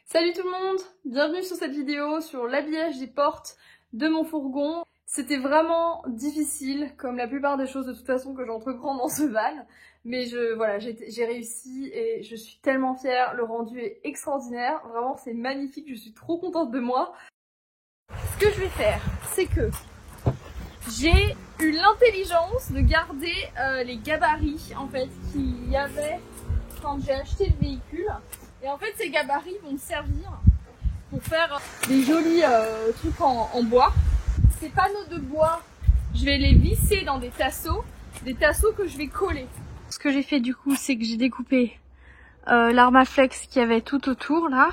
Salut tout le monde, bienvenue sur cette vidéo sur l'habillage des portes de mon fourgon. C'était vraiment difficile, comme la plupart des choses de toute façon que j'entreprends dans ce van. Mais voilà, j'ai réussi et je suis tellement fière, le rendu est extraordinaire, vraiment c'est magnifique, je suis trop contente de moi. Ce que je vais faire, c'est que j'ai eu l'intelligence de garder les gabarits en fait qu'il y avait quand j'ai acheté le véhicule. Et en fait ces gabarits vont me servir pour faire des jolis trucs en bois. Ces panneaux de bois, je vais les visser dans des tasseaux que je vais coller. Ce que j'ai fait du coup, c'est que j'ai découpé l'armaflex qu'il y avait tout autour là.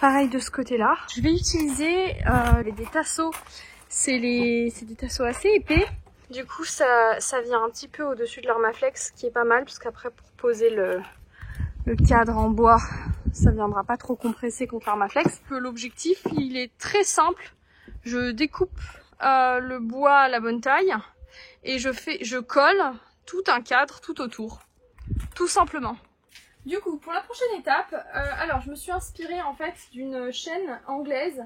Pareil de ce côté-là. Je vais utiliser des tasseaux, c'est des tasseaux assez épais. Du coup ça vient un petit peu au-dessus de l'armaflex, ce qui est pas mal, parce qu'après pour poser le cadre en bois, ça viendra pas trop compressé contre l'armaflex. L'objectif, il est très simple. Je découpe le bois à la bonne taille et je colle tout un cadre tout autour, tout simplement. Du coup, pour la prochaine étape, alors je me suis inspirée en fait d'une chaîne anglaise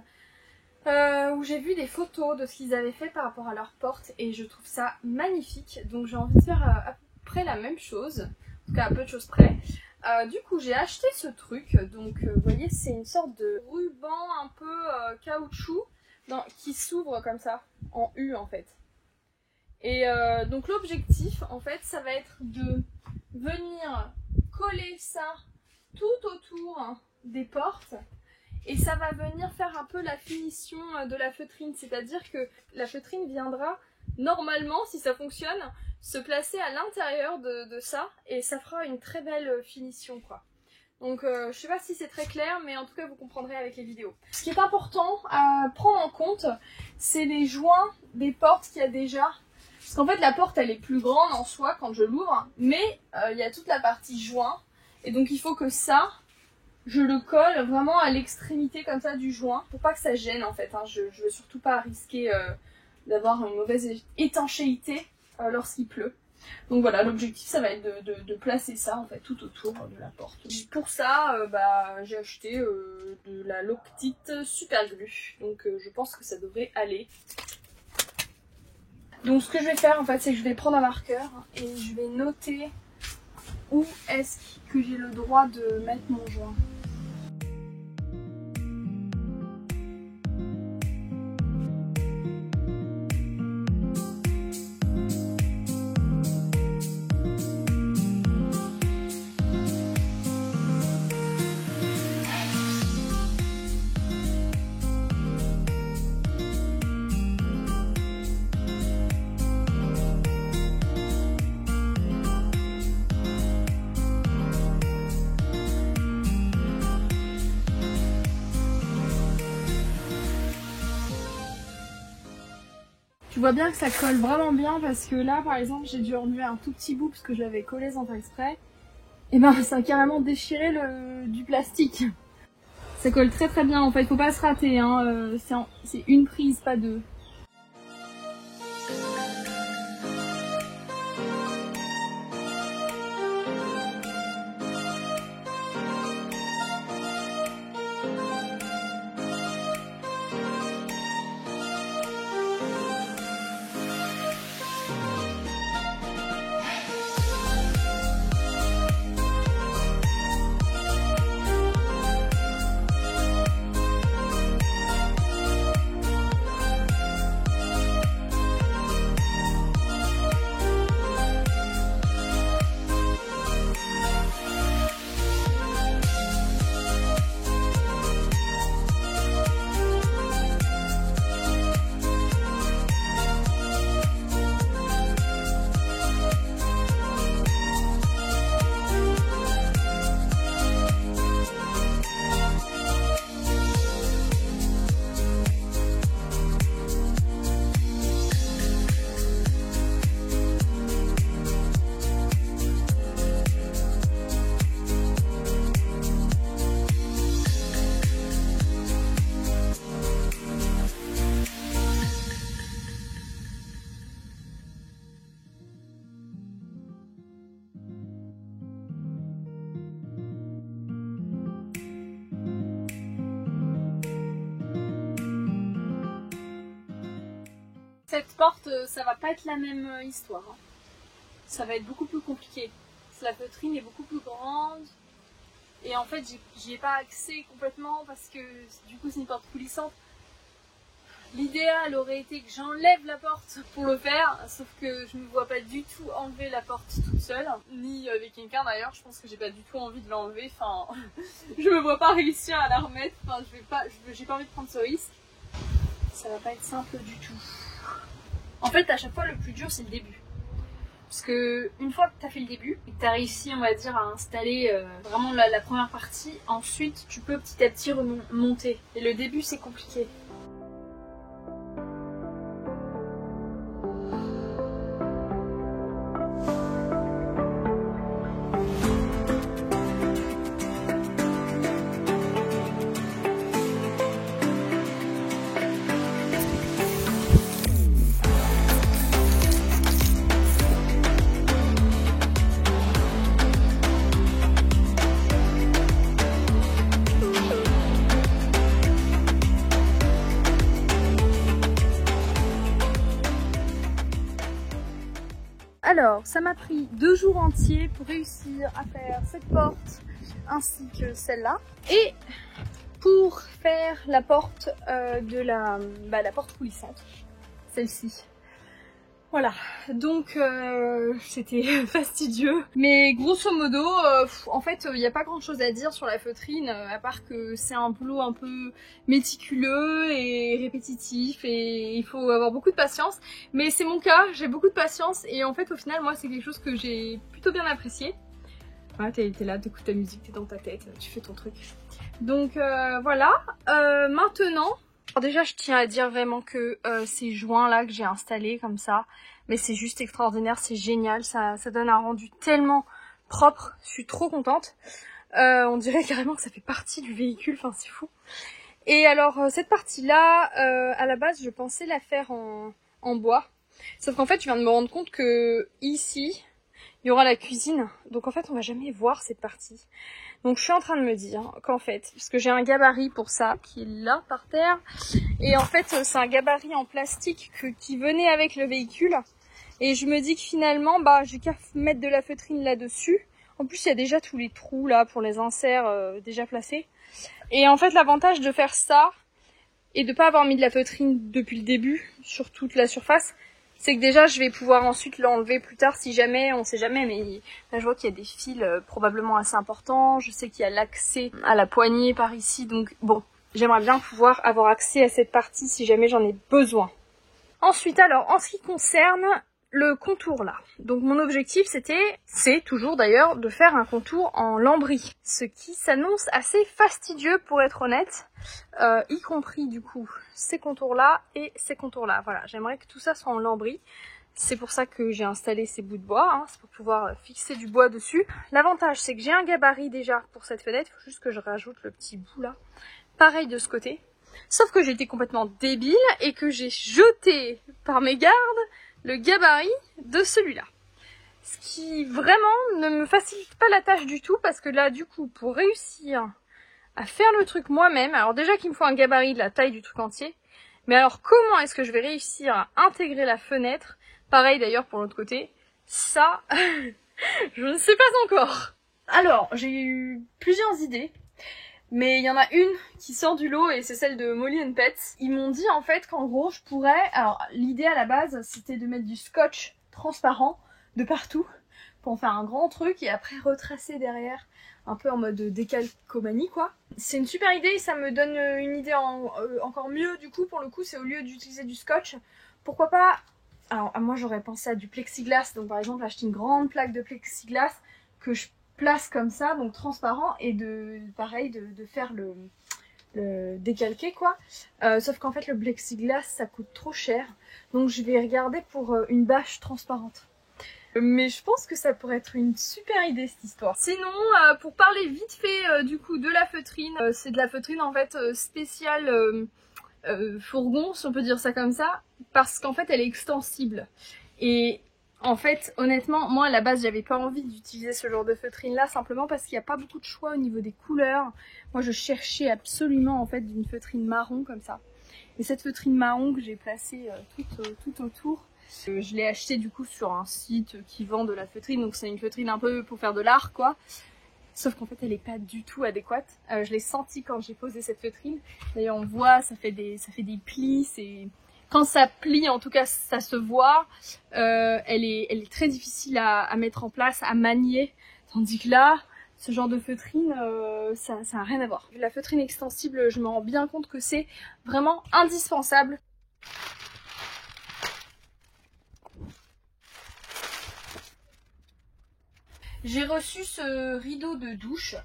où j'ai vu des photos de ce qu'ils avaient fait par rapport à leurs portes et je trouve ça magnifique. Donc j'ai envie de faire à peu près la même chose, en tout cas à peu de choses près. Du coup j'ai acheté ce truc, donc vous voyez c'est une sorte de ruban un peu caoutchouc qui s'ouvre comme ça, en U en fait. Et donc l'objectif en fait ça va être de venir coller ça tout autour des portes et ça va venir faire un peu la finition de la feutrine, c'est-à-dire que la feutrine viendra normalement, si ça fonctionne, se placer à l'intérieur de ça et ça fera une très belle finition quoi. Donc je sais pas si c'est très clair, mais en tout cas vous comprendrez avec les vidéos. Ce qui est important à prendre en compte, c'est les joints des portes qu'il y a déjà. Parce qu'en fait la porte elle est plus grande en soi quand je l'ouvre, mais il y a toute la partie joint. Et donc il faut que ça, je le colle vraiment à l'extrémité comme ça du joint, pour pas que ça gêne en fait. Hein. Je veux surtout pas risquer d'avoir une mauvaise étanchéité lorsqu'il pleut. Donc voilà, l'objectif ça va être de placer ça en fait tout autour de la porte. Pour ça, j'ai acheté de la Loctite Super Glue, donc je pense que ça devrait aller. Donc ce que je vais faire en fait, c'est que je vais prendre un marqueur et je vais noter où est-ce que j'ai le droit de mettre mon joint. Tu vois bien que ça colle vraiment bien parce que là par exemple j'ai dû enlever un tout petit bout parce que je l'avais collé sans faire exprès. Et ben ça a carrément déchiré du plastique. Ça colle très très bien en fait, faut pas se rater hein. C'est une prise, pas deux. Cette porte, ça va pas être la même histoire. Hein. Ça va être beaucoup plus compliqué. La feutrine est beaucoup plus grande. Et en fait, j'y ai pas accès complètement parce que du coup, c'est une porte coulissante. L'idéal aurait été que j'enlève la porte pour le faire, sauf que je ne me vois pas du tout enlever la porte toute seule, ni avec quelqu'un d'ailleurs. Je pense que j'ai pas du tout envie de l'enlever. Enfin, je me vois pas réussir à la remettre. Enfin, j'ai pas envie de prendre ce risque. Ça va pas être simple du tout. En fait, à chaque fois, le plus dur, c'est le début. Parce que une fois que tu as fait le début et que tu as réussi, on va dire, à installer vraiment la première partie, ensuite, tu peux petit à petit remonter. Et le début, c'est compliqué. Alors, ça m'a pris 2 jours entiers pour réussir à faire cette porte ainsi que celle-là. Et pour faire la porte la porte coulissante, celle-ci. Voilà, donc c'était fastidieux. Mais grosso modo, en fait, il n'y a pas grand chose à dire sur la feutrine, à part que c'est un boulot un peu méticuleux et répétitif et il faut avoir beaucoup de patience. Mais c'est mon cas, j'ai beaucoup de patience et en fait, au final, moi, c'est quelque chose que j'ai plutôt bien apprécié. Ouais, t'es là, t'écoutes ta musique, t'es dans ta tête, tu fais ton truc. Donc voilà, maintenant... Alors déjà, je tiens à dire vraiment que ces joints là que j'ai installés comme ça, mais c'est juste extraordinaire, c'est génial, ça donne un rendu tellement propre, je suis trop contente. On dirait carrément que ça fait partie du véhicule, enfin c'est fou. Et alors cette partie là, à la base je pensais la faire en bois, sauf qu'en fait je viens de me rendre compte que ici, il y aura la cuisine, donc en fait on va jamais voir cette partie. Donc je suis en train de me dire qu'en fait, parce que j'ai un gabarit pour ça, qui est là par terre, et en fait c'est un gabarit en plastique qui venait avec le véhicule, et je me dis que finalement, j'ai qu'à mettre de la feutrine là-dessus. En plus il y a déjà tous les trous là pour les inserts déjà placés. Et en fait l'avantage de faire ça, et de pas avoir mis de la feutrine depuis le début, sur toute la surface, c'est que déjà je vais pouvoir ensuite l'enlever plus tard si jamais, on sait jamais, mais là je vois qu'il y a des fils probablement assez importants, je sais qu'il y a l'accès à la poignée par ici, donc bon, j'aimerais bien pouvoir avoir accès à cette partie si jamais j'en ai besoin. Ensuite alors, en ce qui concerne le contour là, donc mon objectif c'est toujours d'ailleurs de faire un contour en lambris, ce qui s'annonce assez fastidieux pour être honnête, y compris du coup ces contours là et ces contours là. Voilà, j'aimerais que tout ça soit en lambris, c'est pour ça que j'ai installé ces bouts de bois, hein, c'est pour pouvoir fixer du bois dessus. L'avantage c'est que j'ai un gabarit déjà pour cette fenêtre, il faut juste que je rajoute le petit bout là, pareil de ce côté, sauf que j'ai été complètement débile et que j'ai jeté par mégarde le gabarit de celui-là. Ce qui vraiment ne me facilite pas la tâche du tout, parce que là du coup pour réussir à faire le truc moi-même, alors déjà qu'il me faut un gabarit de la taille du truc entier, mais alors comment est-ce que je vais réussir à intégrer la fenêtre, pareil d'ailleurs pour l'autre côté, ça je ne sais pas encore. Alors j'ai eu plusieurs idées, mais il y en a une qui sort du lot et c'est celle de Molly & Pets. Ils m'ont dit en fait qu'en gros je pourrais... Alors l'idée à la base c'était de mettre du scotch transparent de partout pour en faire un grand truc et après retracer derrière un peu en mode décalcomanie quoi. C'est une super idée et ça me donne une idée encore mieux du coup. Pour le coup c'est au lieu d'utiliser du scotch, pourquoi pas... Alors moi j'aurais pensé à du plexiglas, donc par exemple acheter une grande plaque de plexiglas que je place comme ça, donc transparent, et de faire le décalqué quoi. Sauf qu'en fait le plexiglas ça coûte trop cher, donc je vais regarder pour une bâche transparente. Mais je pense que ça pourrait être une super idée cette histoire. Sinon, pour parler vite fait du coup de la feutrine, c'est de la feutrine en fait spéciale fourgon, si on peut dire ça comme ça, parce qu'en fait elle est extensible. Et en fait, honnêtement, moi à la base j'avais pas envie d'utiliser ce genre de feutrine là, simplement parce qu'il n'y a pas beaucoup de choix au niveau des couleurs. Moi je cherchais absolument en fait une feutrine marron comme ça. Et cette feutrine Mahon que j'ai placée tout autour, je l'ai achetée du coup sur un site qui vend de la feutrine, donc c'est une feutrine un peu pour faire de l'art quoi. Sauf qu'en fait elle est pas du tout adéquate. Je l'ai senti quand j'ai posé cette feutrine. D'ailleurs on voit, ça fait des plis, quand ça plie en tout cas ça se voit. Elle est très difficile à mettre en place, à manier. Tandis que là, ce genre de feutrine, ça n'a rien à voir. La feutrine extensible, je me rends bien compte que c'est vraiment indispensable. J'ai reçu ce rideau de douche.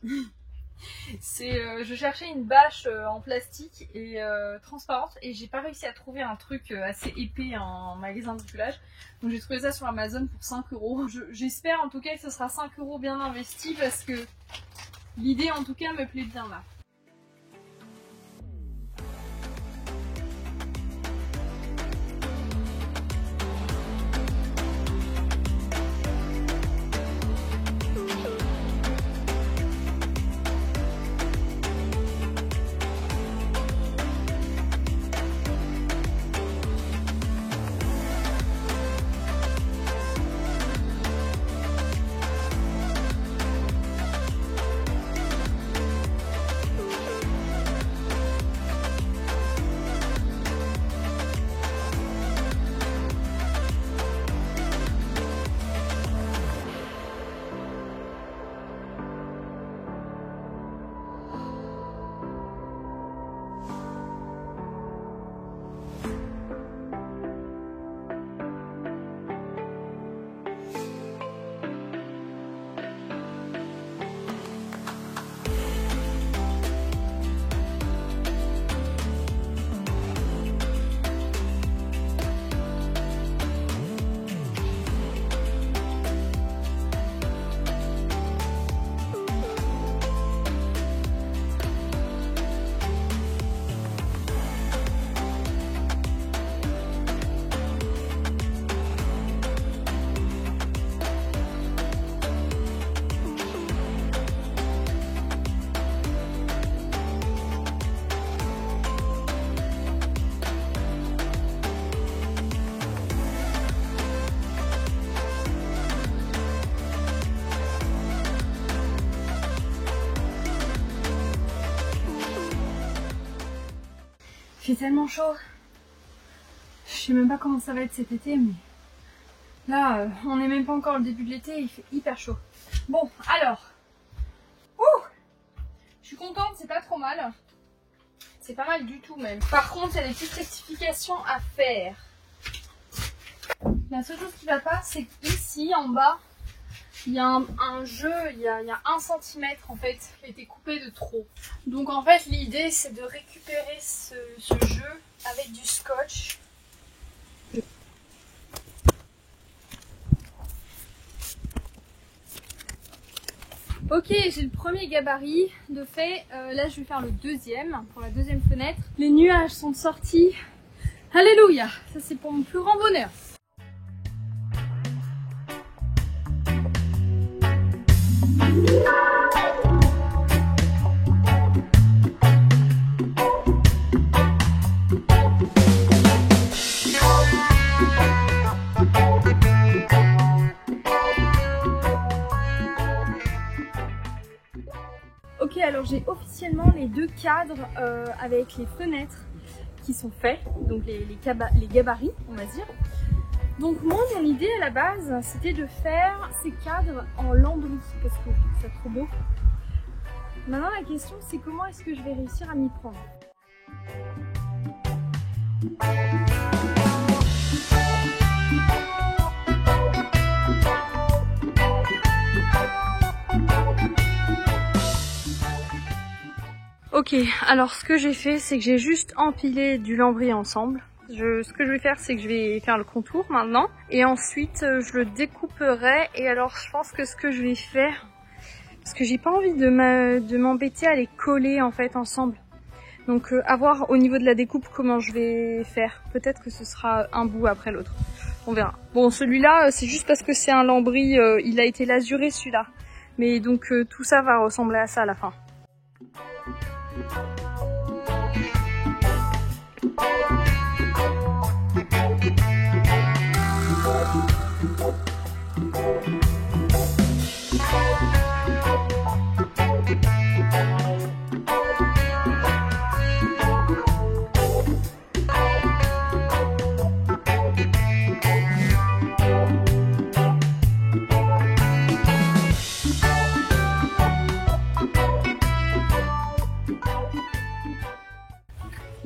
Je cherchais une bâche en plastique et transparente et j'ai pas réussi à trouver un truc assez épais en magasin de bricolage. Donc j'ai trouvé ça sur Amazon pour 5 €. J'espère en tout cas que ce sera 5 € bien investi parce que l'idée en tout cas me plaît bien là. Il fait tellement chaud. Je sais même pas comment ça va être cet été, mais là, on n'est même pas encore le début de l'été, il fait hyper chaud. Bon, alors, je suis contente, c'est pas trop mal. C'est pas mal du tout même. Par contre, il y a des petites rectifications à faire. La seule chose qui va pas, c'est qu'ici, en bas, il y a un jeu, il y a 1 cm en fait qui a été coupé de trop. Donc en fait l'idée c'est de récupérer ce jeu avec du scotch. Ok, j'ai le premier gabarit de fait. Là je vais faire le deuxième pour la deuxième fenêtre. Les nuages sont sortis. Alléluia, ça c'est pour mon plus grand bonheur. Ok, alors j'ai officiellement les 2 cadres avec les fenêtres qui sont faits, donc les gabarits on va dire. Donc moi, mon idée à la base, c'était de faire ces cadres en lambris, parce que je trouve ça trop beau. Maintenant, la question, c'est comment est-ce que je vais réussir à m'y prendre. Ok, alors ce que j'ai fait, c'est que j'ai juste empilé du lambris ensemble. Ce que je vais faire, c'est que je vais faire le contour maintenant. Et ensuite, je le découperai. Et alors, je pense que ce que je vais faire... Parce que j'ai pas envie de m'embêter à les coller en fait ensemble. Donc à voir au niveau de la découpe comment je vais faire. Peut-être que ce sera un bout après l'autre. On verra. Bon, celui-là, c'est juste parce que c'est un lambris. Il a été lasuré celui-là. Mais donc tout ça va ressembler à ça à la fin.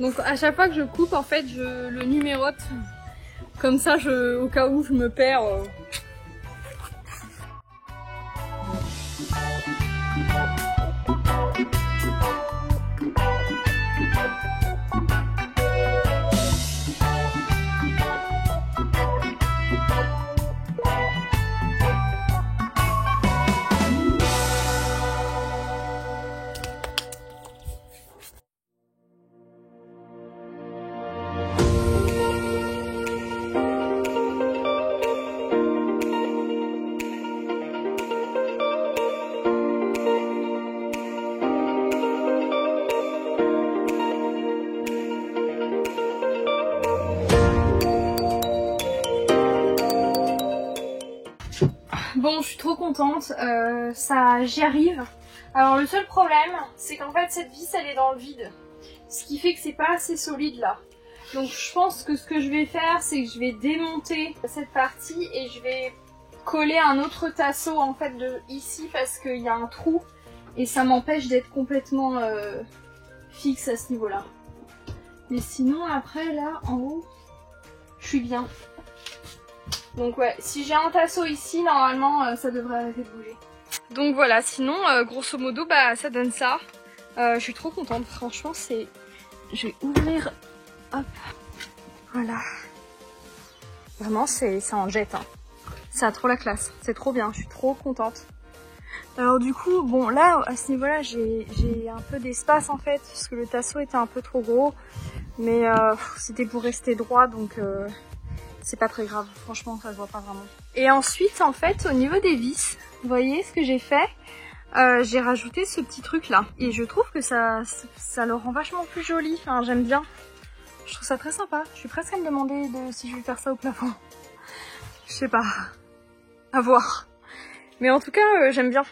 Donc à chaque fois que je coupe, en fait, je le numérote. Comme ça, au cas où je me perds. Bon, je suis trop contente, j'y arrive. Alors le seul problème, c'est qu'en fait cette vis elle est dans le vide. Ce qui fait que c'est pas assez solide là. Donc je pense que ce que je vais faire, c'est que je vais démonter cette partie et je vais coller un autre tasseau en fait de ici parce qu'il y a un trou et ça m'empêche d'être complètement fixe à ce niveau-là. Mais sinon après là en haut, je suis bien. Donc ouais, si j'ai un tasseau ici, normalement ça devrait arrêter de bouger. Donc voilà, sinon grosso modo bah ça donne ça. Je suis trop contente, franchement c'est... Je vais ouvrir, hop, voilà. Vraiment ça en jette, hein. Ça a trop la classe, c'est trop bien, je suis trop contente. Alors du coup, bon là à ce niveau-là j'ai un peu d'espace en fait, parce que le tasseau était un peu trop gros. Mais c'était pour rester droit donc... c'est pas très grave, franchement ça se voit pas vraiment. Et ensuite en fait au niveau des vis, vous voyez ce que j'ai fait, j'ai rajouté ce petit truc là. Et je trouve que ça le rend vachement plus joli, enfin j'aime bien. Je trouve ça très sympa, je suis presque à me demander si je vais faire ça au plafond. Je sais pas, à voir. Mais en tout cas j'aime bien.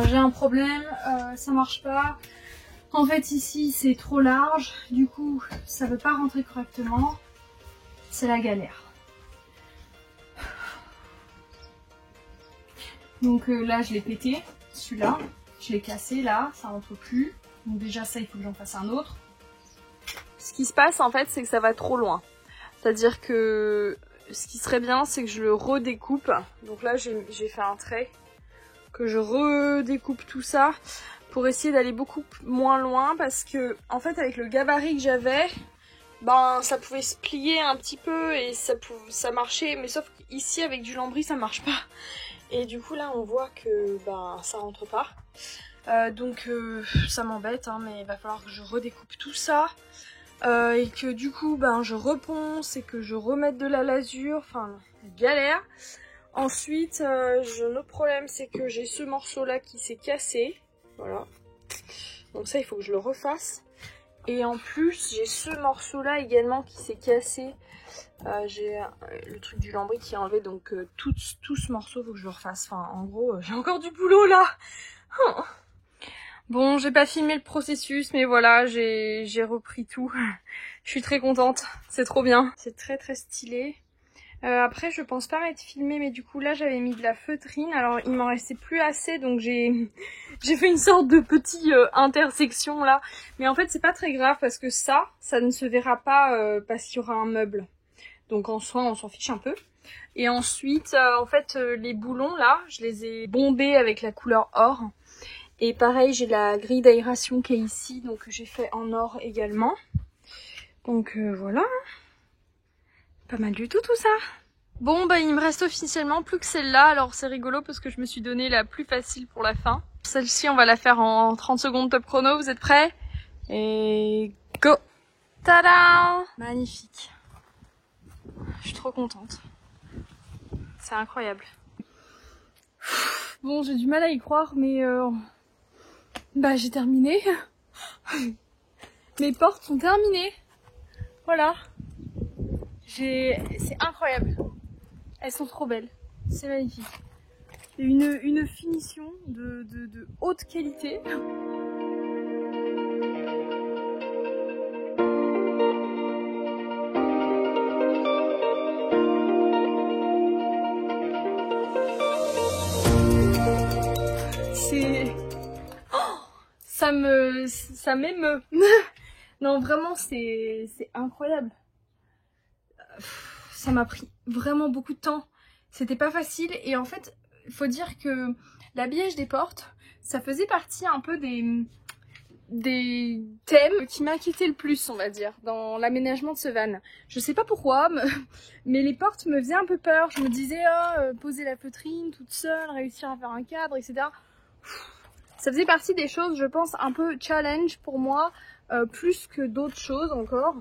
J'ai un problème, ça marche pas. En fait ici c'est trop large, du coup ça veut pas rentrer correctement. C'est la galère. Donc là je l'ai pété, celui-là. Je l'ai cassé là, ça rentre plus. Donc déjà ça il faut que j'en fasse un autre. Ce qui se passe en fait c'est que ça va trop loin. C'est-à-dire que ce qui serait bien c'est que je le redécoupe. Donc là j'ai fait un trait. Que je redécoupe tout ça pour essayer d'aller beaucoup moins loin parce que en fait avec le gabarit que j'avais, ben ça pouvait se plier un petit peu et ça marchait, mais sauf qu'ici avec du lambris ça marche pas. Et du coup là on voit que ben ça rentre pas. Donc ça m'embête hein, mais il va falloir que je redécoupe tout ça. Et que du coup ben je reponce et que je remette de la lasure, enfin galère. Ensuite, j'ai un autre problème, c'est que j'ai ce morceau-là qui s'est cassé. Voilà. Donc ça, il faut que je le refasse. Et en plus, j'ai ce morceau-là également qui s'est cassé. J'ai le truc du lambris qui est enlevé, donc tout ce morceau, il faut que je le refasse. Enfin, en gros, j'ai encore du boulot là. Oh. Bon, j'ai pas filmé le processus, mais voilà, j'ai repris tout. Je suis très contente, c'est trop bien. C'est très très stylé. Après je pense pas m'être filmé mais du coup là j'avais mis de la feutrine, alors il m'en restait plus assez donc j'ai fait une sorte de petit intersection là, mais en fait c'est pas très grave parce que ça ne se verra pas parce qu'il y aura un meuble, donc en soi on s'en fiche un peu. Et ensuite en fait les boulons là je les ai bombés avec la couleur or et pareil j'ai la grille d'aération qui est ici donc j'ai fait en or également, donc voilà. Pas mal du tout ça. Bon bah il me reste officiellement plus que celle-là, alors c'est rigolo parce que je me suis donné la plus facile pour la fin. Celle-ci on va la faire en 30 secondes top chrono, vous êtes prêts? Et go! Tada! Magnifique. Je suis trop contente. C'est incroyable. Bon j'ai du mal à y croire mais bah j'ai terminé. Mes portes sont terminées. Voilà. C'est incroyable. Elles sont trop belles. C'est magnifique. et une finition de haute qualité. C'est... Oh, ça m'émeut. Non, vraiment, c'est incroyable. Ça m'a pris vraiment beaucoup de temps. C'était pas facile. Et en fait, il faut dire que l'habillage des portes, ça faisait partie un peu des thèmes qui m'inquiétaient le plus, on va dire, dans l'aménagement de ce van. Je sais pas pourquoi, mais les portes me faisaient un peu peur. Je me disais, poser la feutrine toute seule, réussir à faire un cadre, etc. Ça faisait partie des choses, je pense, un peu challenge pour moi, plus que d'autres choses encore.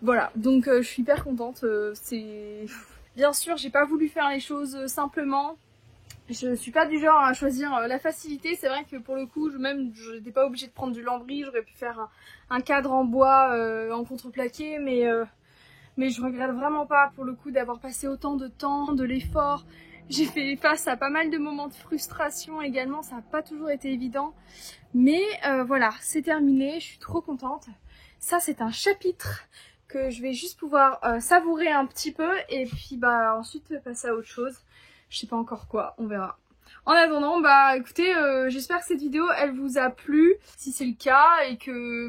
Voilà, donc je suis hyper contente. Bien sûr, j'ai pas voulu faire les choses simplement. Je suis pas du genre à choisir la facilité. C'est vrai que pour le coup, je n'étais pas obligée de prendre du lambris. J'aurais pu faire un cadre en bois en contreplaqué, mais je regrette vraiment pas pour le coup d'avoir passé autant de temps, de l'effort. J'ai fait face à pas mal de moments de frustration également, ça n'a pas toujours été évident. Mais voilà, c'est terminé, je suis trop contente. Ça, c'est un chapitre que je vais juste pouvoir savourer un petit peu et puis ensuite passer à autre chose. Je sais pas encore quoi, on verra. En attendant, écoutez, j'espère que cette vidéo, elle vous a plu. Si c'est le cas et que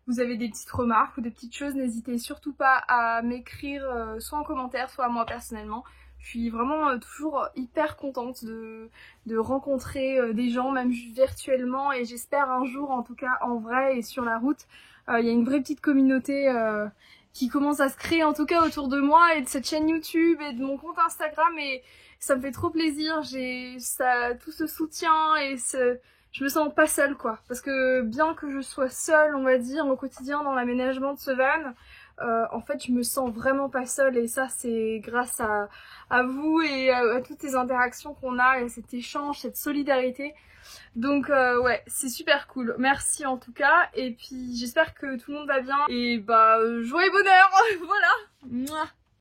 vous avez des petites remarques ou des petites choses, n'hésitez surtout pas à m'écrire soit en commentaire, soit à moi personnellement. Je suis vraiment toujours hyper contente de rencontrer des gens, même virtuellement, et j'espère un jour, en tout cas en vrai et sur la route, il y a une vraie petite communauté qui commence à se créer, en tout cas autour de moi et de cette chaîne YouTube et de mon compte Instagram, et ça me fait trop plaisir. J'ai tout ce soutien et je me sens pas seule, quoi, parce que bien que je sois seule, on va dire, au quotidien dans l'aménagement de ce van, en fait je me sens vraiment pas seule, et ça c'est grâce à vous et à toutes les interactions qu'on a et cet échange, cette solidarité. Donc ouais, c'est super cool. Merci en tout cas, et puis j'espère que tout le monde va bien et joie et bonheur. Voilà. Mouah.